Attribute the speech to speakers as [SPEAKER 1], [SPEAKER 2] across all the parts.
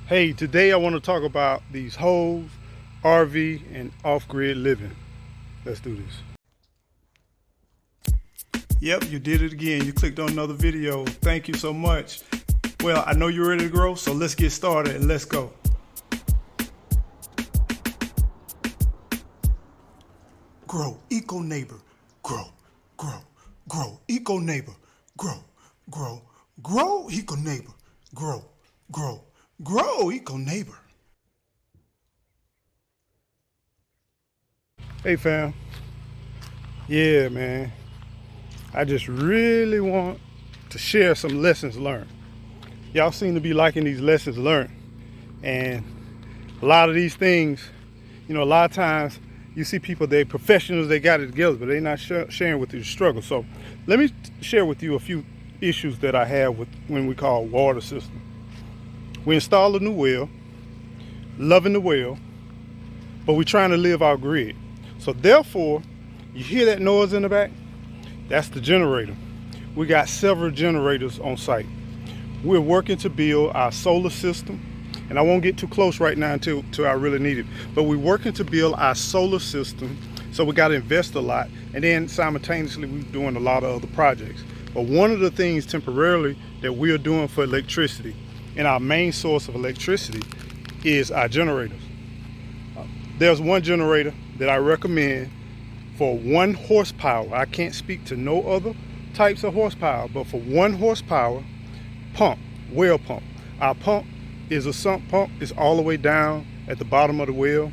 [SPEAKER 1] Hey, today I want to talk about these homes, RV, and off-grid living. Let's do this. Yep, you did it again. You clicked on another video. Thank you so much. Well, I know you're ready to grow, so let's get started and let's go. Grow, eco neighbor, grow, grow, grow, eco neighbor, grow, grow, grow, eco neighbor, grow, grow, grow, eco neighbor. Hey fam, yeah man, I just really want to share some lessons learned. Y'all seem to be liking these lessons learned, and a lot of these things, a lot of times you see people, they professionals, they got it together, but they're not sharing with you the struggle. So let me share with you a few issues that I have with when we call water system. We install a new well, loving the well, but we're trying to live our grid. So therefore, you hear that noise in the back? That's the generator. We got several generators on site. We're working to build our solar system, and I won't get too close right now until I really need it, but we're working to build our solar system, so we got to invest a lot, and then simultaneously we're doing a lot of other projects. But one of the things temporarily that we are doing for electricity, and our main source of electricity, is our generators. There's one generator that I recommend for 1 horsepower. I can't speak to no other types of horsepower, but for 1 horsepower pump, well pump. Our pump is a sump pump. It's all the way down at the bottom of the well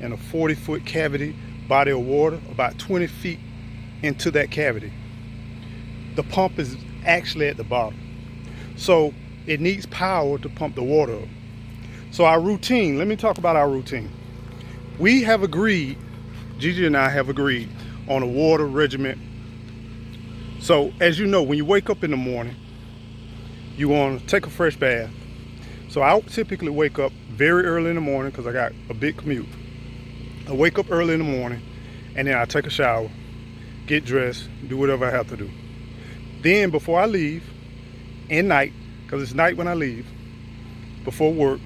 [SPEAKER 1] in a 40-foot cavity body of water, about 20 feet into that cavity. The pump is actually at the bottom, so it needs power to pump the water up. So our routine, let me talk about our routine. We have agreed, Gigi and I have agreed on a water regimen. So as you know, when you wake up in the morning, you want to take a fresh bath. So I typically wake up very early in the morning because I got a big commute. I wake up early in the morning, and then I take a shower, get dressed, do whatever I have to do. Then before I leave, at night, because it's night when I leave, before work,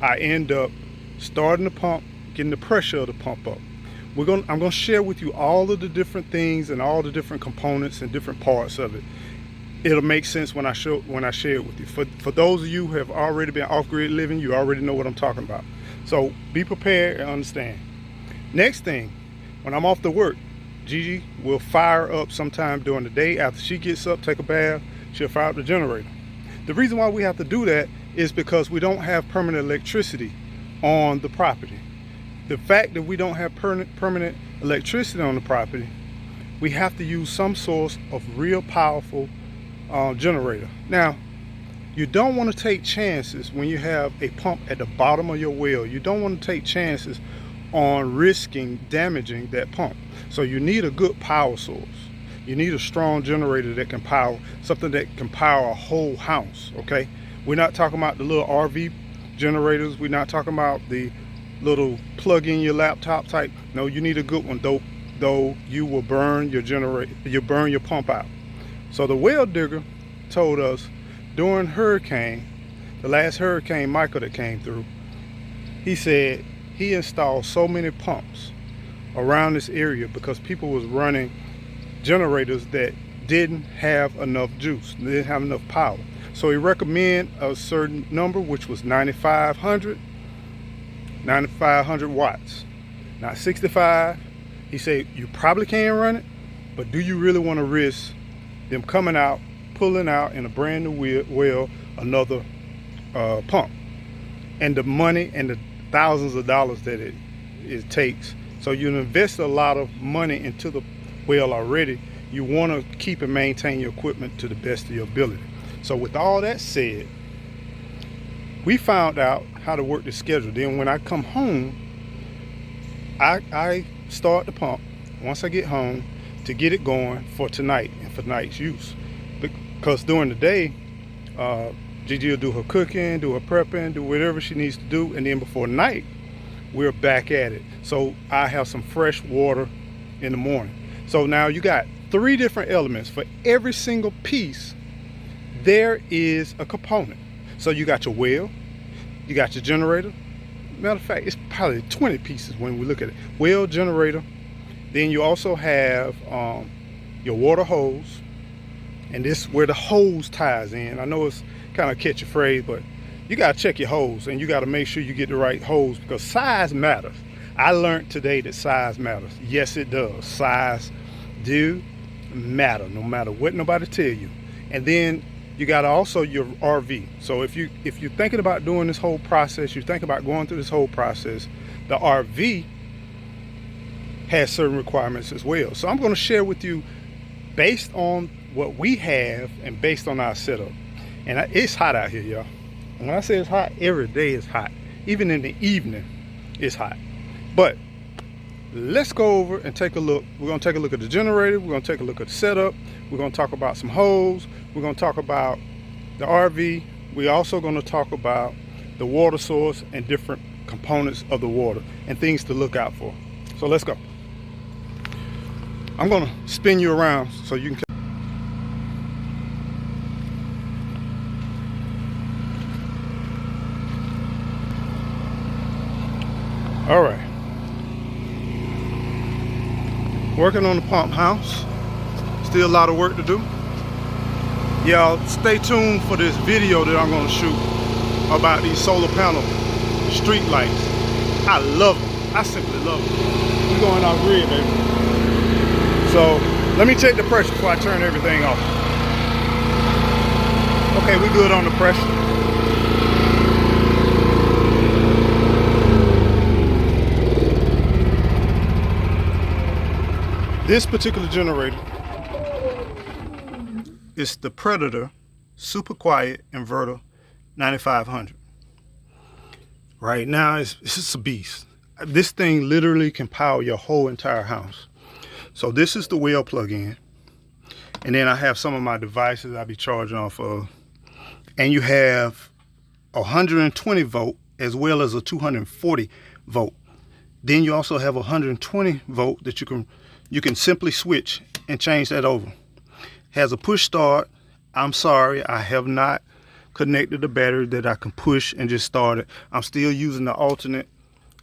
[SPEAKER 1] I end up starting the pump, getting the pressure of the pump up. I'm gonna share with you all of the different things and all the different components and different parts of it. It'll make sense when I share it with you. For those of you who have already been off-grid living, you already know what I'm talking about. So be prepared and understand. Next thing, when I'm off to work, Gigi will fire up sometime during the day. After she gets up, take a bath, she'll fire up the generator. The reason why we have to do that is because we don't have permanent electricity on the property. The fact that we don't have permanent electricity on the property, we have to use some source of real powerful generator. Now, you don't want to take chances when you have a pump at the bottom of your well. You don't want to take chances on risking damaging that pump. So you need a good power source. You need a strong generator that can power something that can power a whole house. Okay, we're not talking about the little RV generators. We're not talking about the little plug in your laptop type. No, you need a good one, though you will burn your generator, you burn your pump out. So the well digger told us during the last hurricane Michael that came through, he said he installed so many pumps around this area because people was running generators that didn't have enough juice, didn't have enough power. So he recommended a certain number, which was 9,500 watts, not 65. He said you probably can run it, but do you really want to risk them coming out, pulling out in a brand new well another pump, and the money and the thousands of dollars that it takes? So you invest a lot of money into the well already. You want to keep and maintain your equipment to the best of your ability. So with all that said, we found out how to work the schedule. Then when I come home, I start the pump once I get home to get it going for tonight and for tonight's use. Because during the day, Gigi will do her cooking, do her prepping, do whatever she needs to do, and then before night, we're back at it. So I have some fresh water in the morning. So now you got 3 different elements. For every single piece, there is a component. So you got your well, You got your generator. Matter of fact, it's probably 20 pieces when we look at it. Well, generator. Then you also have your water hose. And this is where the hose ties in. I know it's kind of catchy phrase, but you got to check your hose. And you got to make sure you get the right hose, because size matters. I learned today that size matters. Yes, it does. Size do matter, no matter what nobody tell you. And then you got also your RV. So if you're thinking about doing this whole process, you think about going through this whole process, the RV has certain requirements as well. So I'm going to share with you based on what we have and based on our setup. And it's hot out here, y'all. And when I say it's hot, every day is hot. Even in the evening, it's hot. But let's go over and take a look. We're going to take a look at the generator. We're going to take a look at the setup. We're going to talk about some hose. We're going to talk about the RV. We're also going to talk about the water source and different components of the water and things to look out for. So let's go. I'm going to spin you around so you can. All right. Working on the pump house. Still a lot of work to do. Y'all stay tuned for this video that I'm going to shoot about these solar panel street lights. I love them. I simply love them. We're going out grid, baby. So let me check the pressure before I turn everything off. Okay, we're good on the pressure. This particular generator is the Predator Super Quiet Inverter 9500. Right now, it's just a beast. This thing literally can power your whole entire house. So this is the well plug-in. And then I have some of my devices I'll be charging off of. And you have 120 volt as well as a 240 volt. Then you also have 120 volt that you can simply switch and change that over. Has a push start. I'm sorry, I have not connected the battery that I can push and just start it. I'm still using the alternate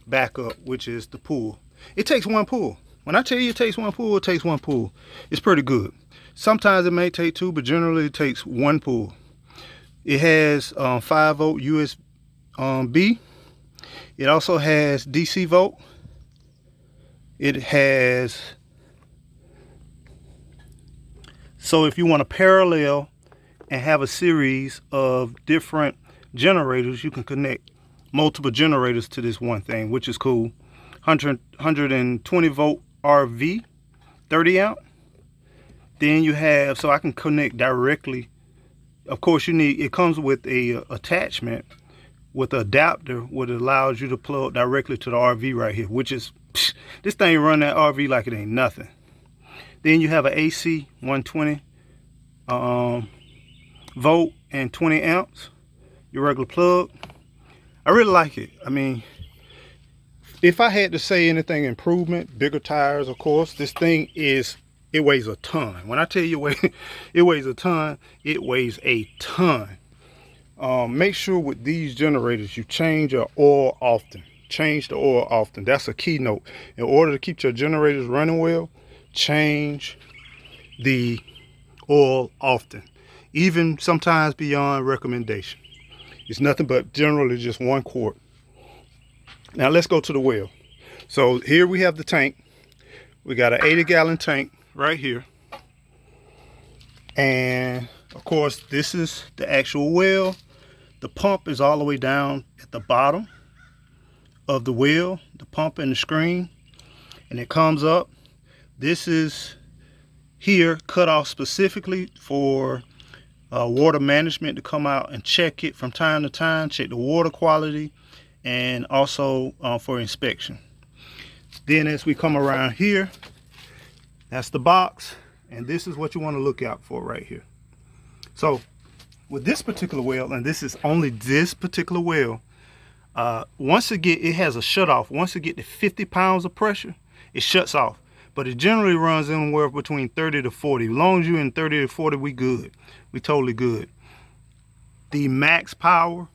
[SPEAKER 1] backup, which is the pull. It takes one pull. When I tell you it takes one pull, it takes one pull. It's pretty good. Sometimes it may take two, but generally it takes one pull. It has 5 volt USB. It also has DC volt. It has, so if you want to parallel and have a series of different generators, you can connect multiple generators to this one thing, which is cool. 120 volt RV, 30 amp. Then you have, so I can connect directly. Of course, it comes with a attachment with an adapter, which allows you to plug directly to the RV right here, which is, this thing run that RV like it ain't nothing. Then you have an AC 120 volt and 20 amps, your regular plug. I really like it. I mean, if I had to say anything improvement, bigger tires, of course. This thing is, it weighs a ton. When I tell you it weighs a ton, it weighs a ton. Make sure with these generators you change your oil often. Change the oil often. That's a key note. In order to keep your generators running well, change the oil often, even sometimes beyond recommendation. It's nothing but generally just 1 quart. Now let's go to the well. So here we have the tank. We got an 80-gallon tank right here. And of course, this is the actual well. The pump is all the way down at the bottom of the well, the pump and the screen. And it comes up. This is here cut off specifically for water management to come out and check it from time to time, check the water quality, and also for inspection. Then as we come around here, that's the box, and this is what you want to look out for right here. So with this particular well, and this is only this particular well, once it has a shut off. Once it get to 50 pounds of pressure, it shuts off. But it generally runs anywhere between 30 to 40. As long as you're in 30 to 40, we good. We totally good. The max power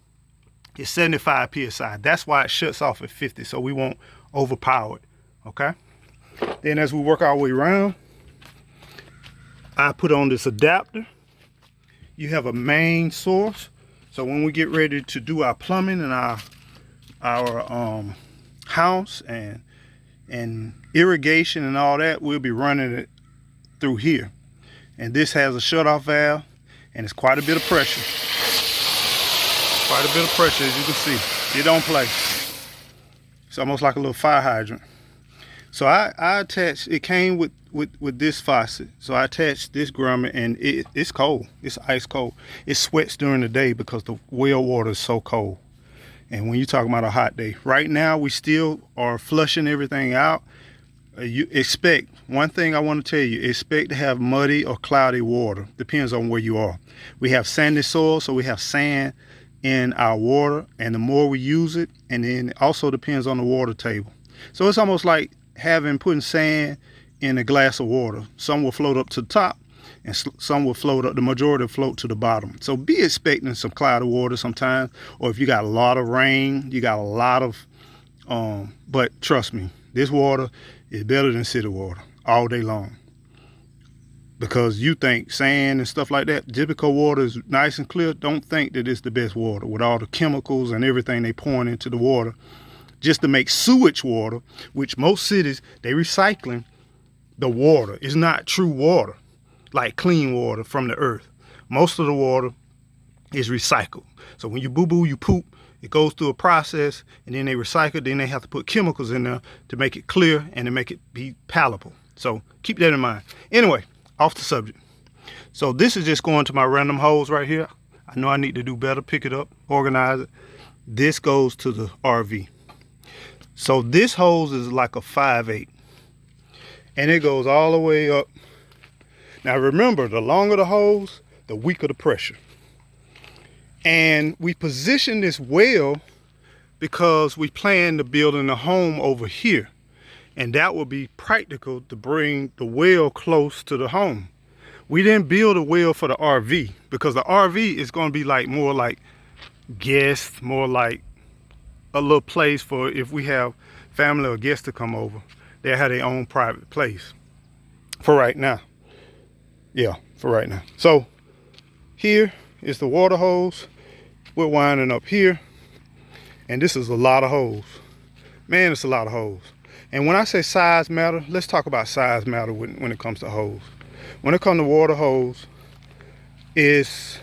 [SPEAKER 1] It's 75 psi. That's why it shuts off at 50, so we won't overpower it. Okay. Then as we work our way around, I put on this adapter. You have a main source, so when we get ready to do our plumbing and our house and irrigation and all that, we'll be running it through here. And this has a shutoff valve, and it's quite a bit of pressure. Quite a bit of pressure, as you can see. It don't play. It's almost like a little fire hydrant. So I attached, it came with this faucet. So I attached this grommet, and it's cold. It's ice cold. It sweats during the day because the well water is so cold. And when you're talking about a hot day, right now we still are flushing everything out. You expect, one thing I want to tell you, expect to have muddy or cloudy water. Depends on where you are. We have sandy soil, so we have sand in our water, and the more we use it, and then it also depends on the water table. So it's almost like putting sand in a glass of water. Some will float up to the top, and some will float up, the majority will float to the bottom. So be expecting some cloudy water sometimes, or if you got a lot of rain, you got a lot of, but trust me, this water is better than city water all day long. Because you think sand and stuff like that, just because water is nice and clear, don't think that it's the best water with all the chemicals and everything they pouring into the water just to make sewage water, which most cities, they recycling the water. It's not true water, like clean water from the earth. Most of the water is recycled. So when you boo-boo, you poop, it goes through a process, and then they recycle, then they have to put chemicals in there to make it clear and to make it be palatable. So keep that in mind. Anyway, off the subject. So this is just going to my random hose right here. I know I need to do better, pick it up, organize it. This goes to the RV. So this hose is like a 5/8, and it goes all the way up. Now remember, the longer the hose, the weaker the pressure. And we position this well because we plan to build in a home over here. And that will be practical to bring the well close to the home. We didn't build a well for the RV because the RV is going to be like more like guests, more like a little place for if we have family or guests to come over. They have their own private place for right now. Yeah, for right now. So here is the water hose. We're winding up here. And this is a lot of hose. Man, it's a lot of hose. And when I say size matter, let's talk about size matter when it comes to hose. When it comes to water hose, is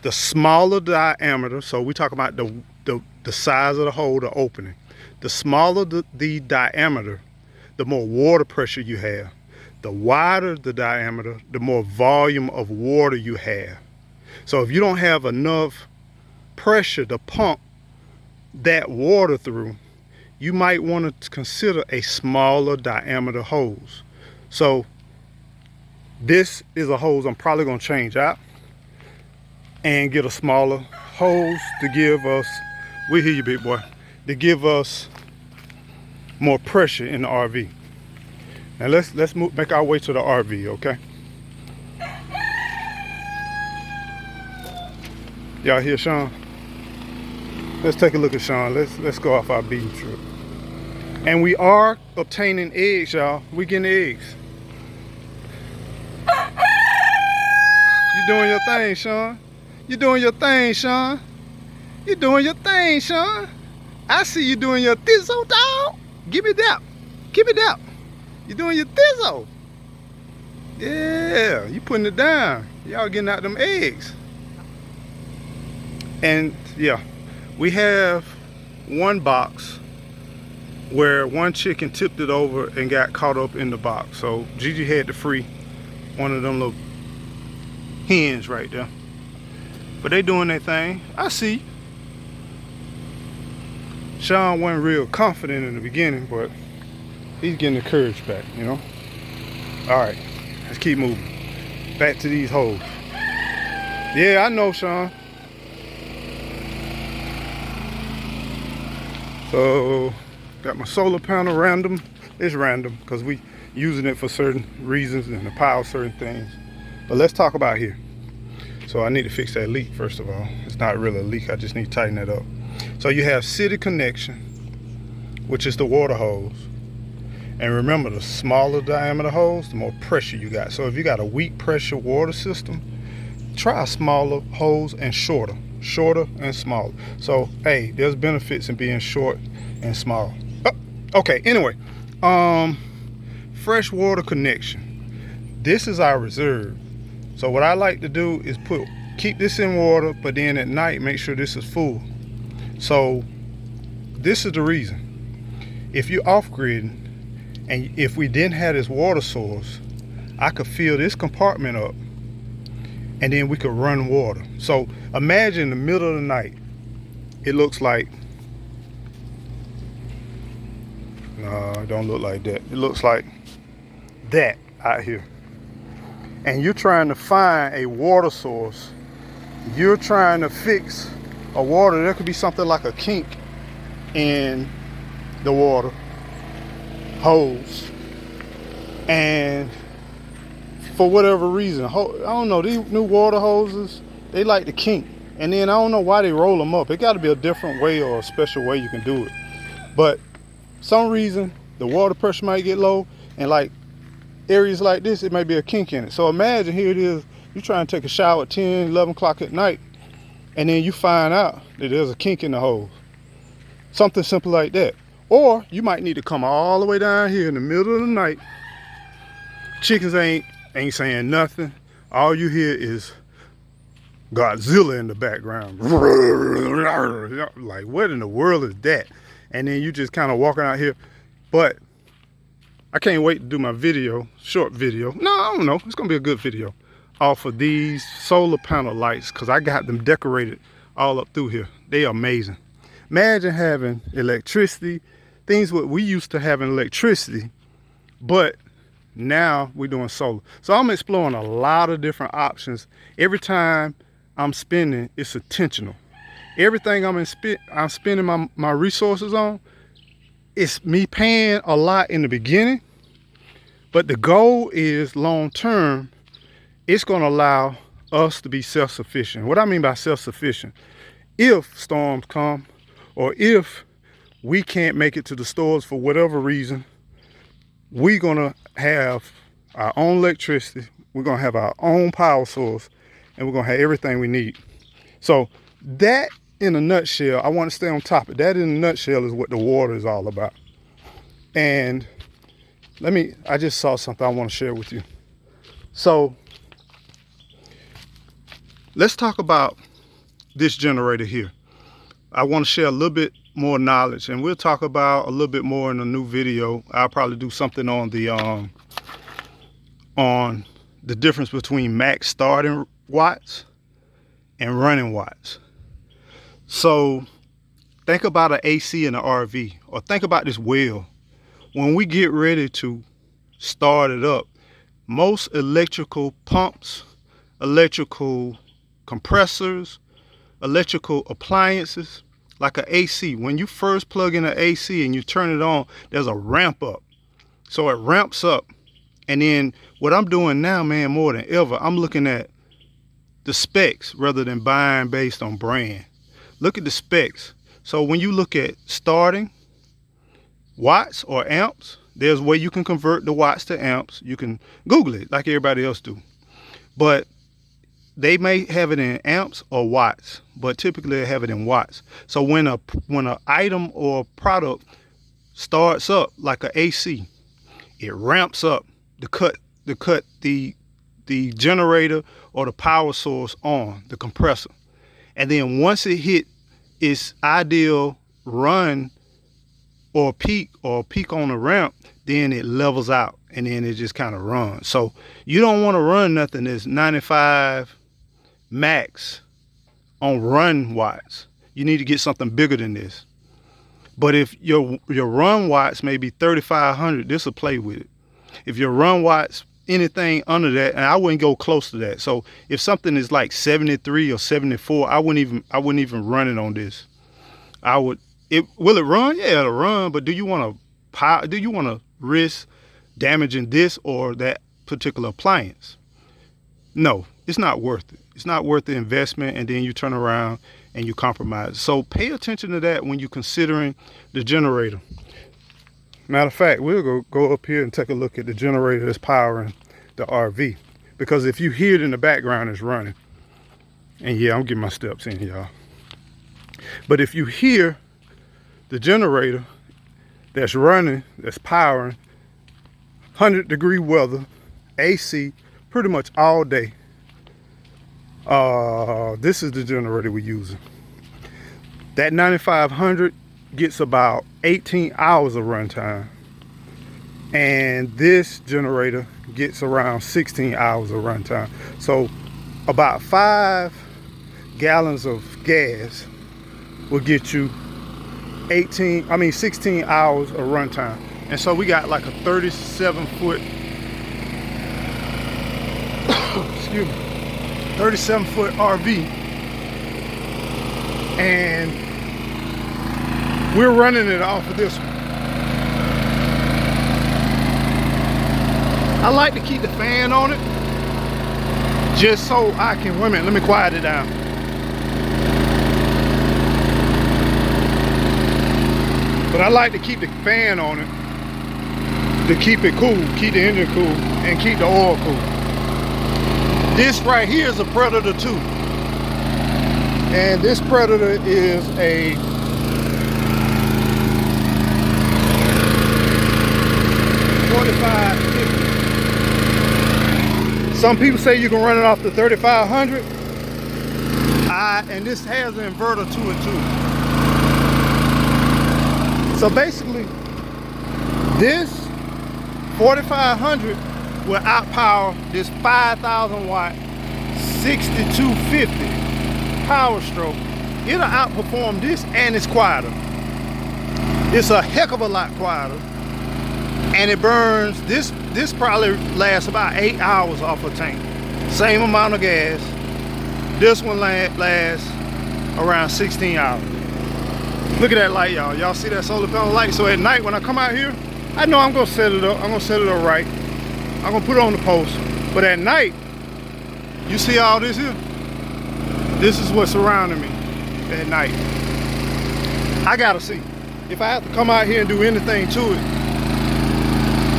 [SPEAKER 1] the smaller diameter. So we talk about the size of the hole, the opening. The smaller the diameter, the more water pressure you have. The wider the diameter, the more volume of water you have. So if you don't have enough pressure to pump that water through, you might want to consider a smaller diameter hose. So this is a hose I'm probably going to change out and get a smaller hose to give us, we hear you big boy, to give us more pressure in the RV. Now let's make our way to the RV, okay? Y'all hear Sean? Let's take a look at Sean. Let's go off our beating trip. And we are obtaining eggs, y'all. We getting eggs. You doing your thing, Sean. You doing your thing, Sean. You doing your thing, Sean. I see you doing your thizzle, dog. Give me that. Give me that. You doing your thizzle. Yeah, you putting it down. Y'all getting out them eggs. And yeah, we have one box where one chicken tipped it over and got caught up in the box. So Gigi had to free one of them little hens right there. But they doing their thing. I see. Sean wasn't real confident in the beginning, but he's getting the courage back, you know. All right, let's keep moving. Back to these holes. Yeah, I know, Sean. So got my solar panel random. It's random because we using it for certain reasons and to power certain things. But let's talk about here. So I need to fix that leak first of all. It's not really a leak, I just need to tighten it up. So you have city connection, which is the water hose. And remember, the smaller diameter hose, the more pressure you got. So if you got a weak pressure water system, try a smaller hose and shorter and smaller. So hey, there's benefits in being short and small. Oh, okay, anyway, fresh water connection. This is our reserve. So what I like to do is keep this in water, but then at night make sure this is full. So this is the reason. If you're off-gridding, and if we didn't have this water source, I could fill this compartment up and then we could run water. So imagine in the middle of the night, it looks like, no, it don't look like that. It looks like that out here. And you're trying to find a water source. You're trying to fix a water. There could be something like a kink in the water hose, and for whatever reason, I don't know, these new water hoses, they like to kink, and then I don't know why they roll them up. It got to be a different way or a special way you can do it, but some reason the water pressure might get low, and like areas like this, it may be a kink in it. So imagine, here it is, you trying to take a shower at 10, 11 o'clock at night, and then you find out that there's a kink in the hose. Something simple like that. Or you might need to come all the way down here in the middle of the night. Chickens ain't saying nothing. All you hear is Godzilla in the background. Like, what in the world is that? And then you just kind of walking out here. But I can't wait to do my video, short video. No, I don't know. It's going to be a good video off of these solar panel lights, because I got them decorated all up through here. They are amazing. Imagine having electricity, things what we used to have in electricity, but now we're doing solar. So I'm exploring a lot of different options. Every time I'm spending, it's intentional. Everything I'm spending my resources on, it's me paying a lot in the beginning, but the goal is long term, it's going to allow us to be self-sufficient. What I mean by self-sufficient, if storms come, or if we can't make it to the stores for whatever reason, we're gonna have our own electricity, we're gonna have our own power source, and we're gonna have everything we need. So that, in a nutshell, I want to stay on topic. That in a nutshell is what the water is all about. And I just saw something I want to share with you. So let's talk about this generator here. I want to share a little bit more knowledge, and we'll talk about a little bit more in a new video. I'll probably do something on the difference between max starting watts and running watts. So think about an AC and an RV, or think about this well. When we get ready to start it up, most electrical pumps, electrical compressors, electrical appliances, like an AC, when you first plug in an AC and you turn it on, there's a ramp up. So it ramps up. And then what I'm doing now, man, more than ever, I'm looking at the specs rather than buying based on brand. Look at the specs. So when you look at starting watts or amps, there's a way you can convert the watts to amps. You can Google it like everybody else do. But they may have it in amps or watts, but typically they have it in watts. So when an item or product starts up like an AC, it ramps up to cut the generator or the power source on the compressor. And then once it hit its ideal run or peak on the ramp, then it levels out and then it just kind of runs. So you don't want to run nothing that's 95 max on run watts. You need to get something bigger than this. But if your run watts may be 3,500, this will play with it. If your run watts anything under that, and I wouldn't go close to that. So if something is like 73 or 74, I wouldn't even run it on this. Will it run? Yeah, it'll run. But do you want to risk damaging this or that particular appliance? No, it's not worth it. It's not worth the investment, and then you turn around and you compromise. So pay attention to that when you're considering the generator. Matter of fact, we'll go up here and take a look at the generator that's powering the RV. Because if you hear it in the background, it's running. And yeah, I'm getting my steps in, y'all. But if you hear the generator that's running, that's powering, 100-degree weather, AC, pretty much all day, this is the generator we're using. That 9500 gets about 18 hours of runtime, and this generator gets around 16 hours of runtime. So about 5 gallons of gas will get you 16 hours of runtime. And so we got like a 37-foot excuse me, 37-foot RV, and we're running it off of this one. I like to keep the fan on it just so I can, wait a minute, let me quiet it down. But I like to keep the fan on it to keep it cool, keep the engine cool, and keep the oil cool. This right here is a Predator 2. And this Predator is a .45-50. Some people say you can run it off the 3500. And this has an inverter to it too. So basically, this 4500 will outpower this 5,000 watt 6250 Power Stroke. It'll outperform this, and it's quieter. It's a heck of a lot quieter, and it burns. This probably lasts about 8 hours off a tank. Same amount of gas. This one lasts around 16 hours. Look at that light, y'all. Y'all see that solar panel light? So at night when I come out here, I know I'm gonna set it up. I'm gonna set it up right. I'm gonna put it on the post. But at night, you see all this here? This is what's surrounding me at night. I gotta see. If I have to come out here and do anything to it,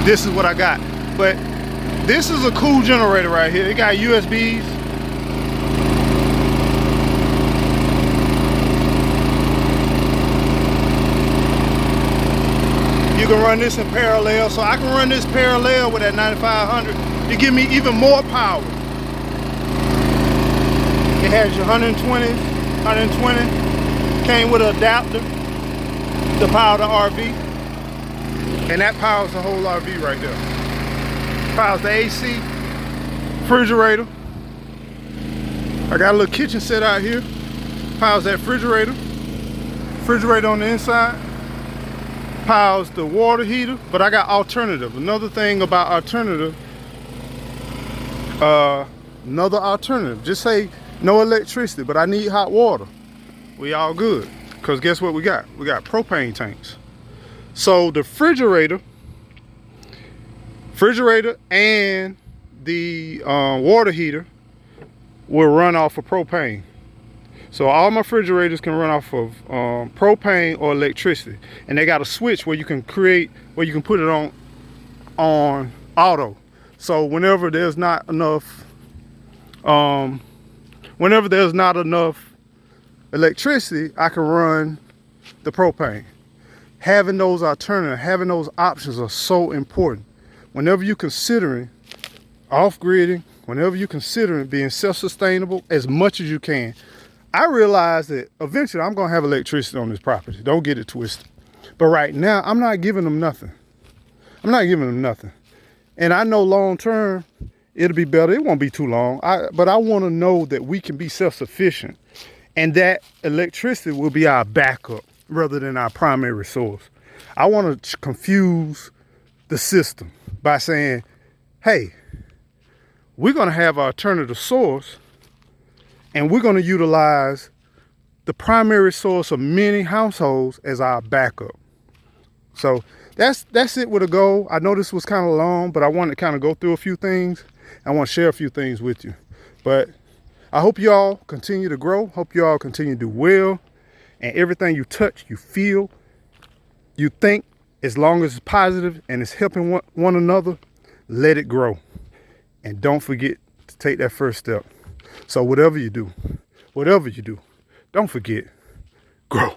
[SPEAKER 1] this is what I got. But this is a cool generator right here. It got USBs. You can run this in parallel, so I can run this parallel with that 9500 to give me even more power. It has your 120, came with an adapter to power the RV, and that powers the whole RV right there. Powers the AC, refrigerator. I got a little kitchen set out here, powers that refrigerator on the inside. Powers the water heater, but I got alternative. Another thing about alternative, just say no electricity, but I need hot water. We all good, because guess what we got? We got propane tanks. So the refrigerator and the water heater will run off of propane. So all my refrigerators can run off of propane or electricity, and they got a switch where you can put it on auto. So whenever there's not enough electricity, I can run the propane. Having those alternatives, having those options are so important. Whenever you're considering off-gridding, whenever you're considering being self-sustainable as much as you can. I realize that eventually I'm gonna have electricity on this property. Don't get it twisted. But right now, I'm not giving them nothing. I'm not giving them nothing. And I know long term, it'll be better. It won't be too long. But I wanna know that we can be self-sufficient, and that electricity will be our backup rather than our primary source. I wanna confuse the system by saying, hey, we're gonna have an alternative source, and we're going to utilize the primary source of many households as our backup. So that's it with a goal. I know this was kind of long, but I wanted to kind of go through a few things. I want to share a few things with you. But I hope you all continue to grow. Hope you all continue to do well. And everything you touch, you feel, you think, as long as it's positive and it's helping one another, let it grow. And don't forget to take that first step. So whatever you do, don't forget, grow.